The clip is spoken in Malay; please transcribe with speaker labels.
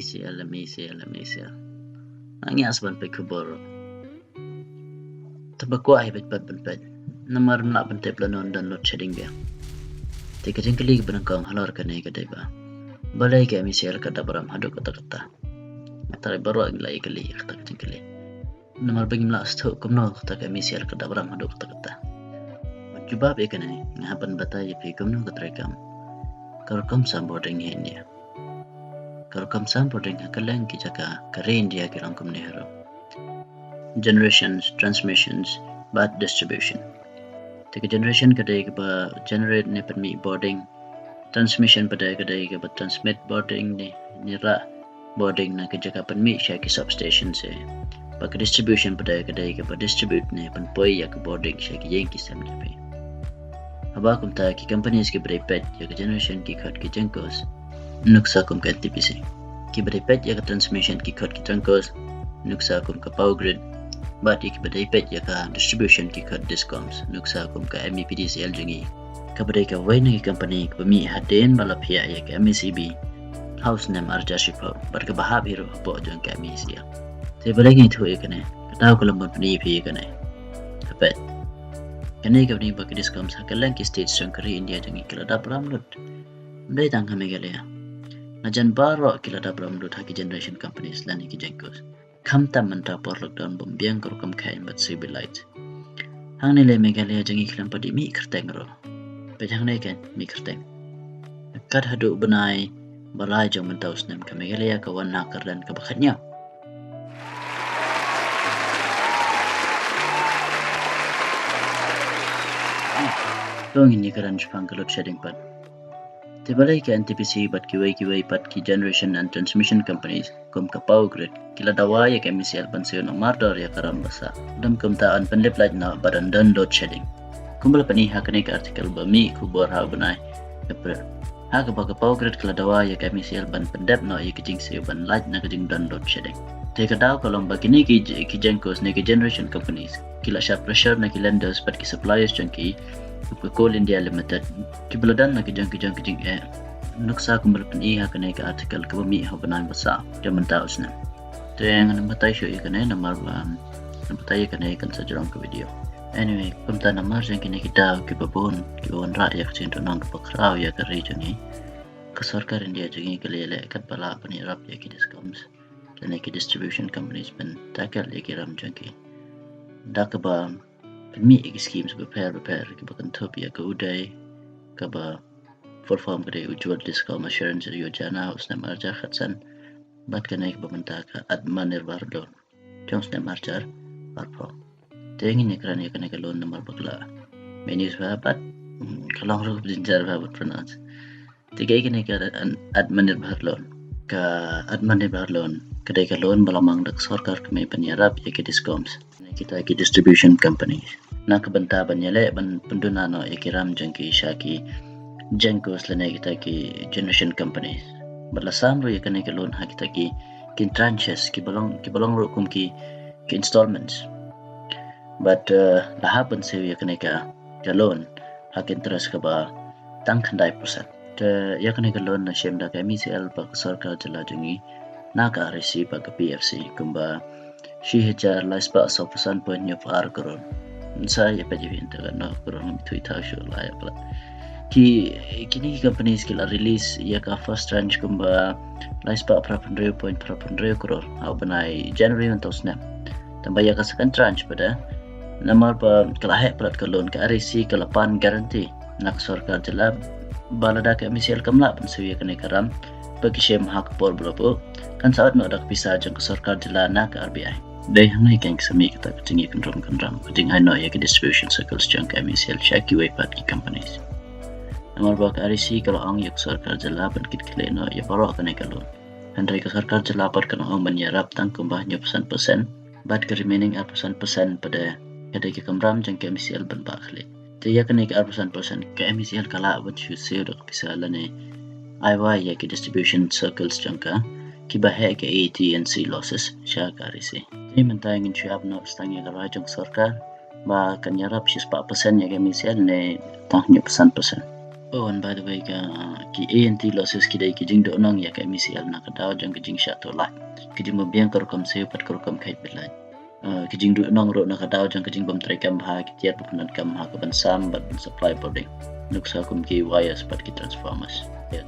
Speaker 1: MCL. Nangyas ban pe kubor. Tabakwa ay bet. Namar na ban te planon dan load shedding dia. Tika jengkeli benangkang halor kanai kadai ba. Balai ke MCL kada baram hadu kata. Matare baru lagi kali kata jengkeli. Namar bagi mlas tu kumno kata MCL kada baram hadu kata. Jubab ikanai ngapan batai pi kumno katrekam. Karkam samboding India. Karkam samboding hakalang kijaka kare India kirangkum nehro. Generations, transmissions, but distribution. Tika generation kadai ke ba generate ne permi boarding, transmission pada kadai ke ba transmit boarding ni nira boarding na kijaka permi syaki substation se. Ba distribution pada kadai ke ba distribute ne pen poi ya ke boarding syaki yang kisam ne pe. Haba kum ta ki companies ke berepet ya ke generation ki khat ki jengkos nuksa kum ke TPC. Ki berepet ya ke transmission ki khat ki jengkos nuksa kum ke power grid. But ik berepet ya ke distribution ki khat discoms nuksa kum ke MEPDCL jengi. Ka bereka wain ki company ke pemi haden balap ya ke MECB house name arja shipo bar ke bahab hero bo jong ke MECL. Te balai tu ikane kataw ko lamon pni pi ikane. Kapet kanai ka pni bak discoms hakalang ki state sangkari India jengi kila da pramlut. Ndai tang kami galea. Najan baro kila da pramlut haki generation companies lani ki jengkos. Kamta menta por lockdown bombiang korkam kain bat civilite. Hang nilai Meghalaya jengi kilam padi mi kerteng ro. Pejang nai kan mi kerteng. Kad hadu benai balai jong mentaus nem ka Meghalaya ka wana kardan ka bakhatnya. Dong ini karan Jepang ka load shedding pad. Tibalai ke NTPC bat kiwai pat ki generation and transmission companies kum ka power grid kila dawa ya ke MCL pansiyon ang mardor ya karam basa dam kumtaan panliplaj na barandan load shedding kumbal pani hakane ka artikel bami kubor ha banai April ha ka power grid kila dawa ya ke MCL ban pandep no ya kijing siyo ban laj na kijing dan load shedding teka daw kalong bagini ki jengkos ne ki generation companies kila sha pressure na ki lenders pat ki suppliers jangki Coal India Limited kibladan na kijang nuksa kumbal pani hakane ka artikel ka bami ha banai basa jaman taos na yang namatay siya ikanay namar namatay ikanay ikan sa jarang ka video. Anyway, kumta namar siya kinikita kibabon ra ya kasi ito nang kapakraw ya ka region ni kasarkar India jagi kalele kat bala panirap ya ki discoms dan ki distribution companies pen takal ya ki ram jangki dak ba mi schemes prepare ki bakan top ya ka uday ka ba perform kade ujwal discom assurance yojana usna marja khatsan bat kanai babanta ka adman nirbhar loan jones ne marchar parpro tengi ne krani kanai ka loan number bakla menus ba bat kalong ro jinjar ba but pronounce tigai kanai ka adman nirbhar loan kadai ka loan balamang dak sarkar kami panyarap ya ke discoms kita ki distribution companies na kabanta banyale ban penduna no ikiram jangki shaki jengkos lene kita ki generation companies berlasam ro yakane ke loan ha kita ki tranches ki balong ro kum ki installments but lahapan se yakane ka loan ha interest ka ba tang khandai percent te yakane ka loan na shem da ka MCL pa sarkar jala jungi na ka RC pa ka PFC kumba shi hajar laispa 100% point of r crore sa ya pa jivin ta na crore mi tuita shu la ya pala kini companies kila release ya ka first tranche kumba laispa 800.800 crore au banai January 2000 tambah ya ka second tranche pada namar pa kalahe plat ka loan ka RC ka 8 guarantee nak sarkar jala balada ka MCL kamla pan suya kane karam bagi shem hak por blopo kan saat no dak bisa jang ka sarkar jala na ka RBI dai hangai kan sami kita ketinggi kendram keting ai no ya ka distribution circles jang ka MCL check way pat ki companies namar ba ka RC kalau ang yak sarkar jala pan kit kle no ya baro kane ka loan handai ka sarkar jala par kan ang banyarap tang kumbah 90% bat ka remaining 8% pada kada ki kamram jang ka MCL ban bakhle tiya kane ka 8% ka MCL kala wat shu se dak bisa lane IY ya ki distribution circles jang ka ki bahe ka AT&C losses sha ka RC ni mentang in chap no stangi ka rajang sarkar ba kan yarap 6% ya ka MCL ne tang 90% Oh, and by the way, ki ANT losses kidai ki jing do nang ya ka MCL na ka daw jang ki jing sha to la. Ki jing mabiang kar kam se pat kar kam kait belai. Ki jing do nang ro na ka daw jang ki jing bam trai kam ha ki tiat bukan kam ha ka ban sam ban supply boarding. Nuksa kum ki wires pat ki transformers. Ya.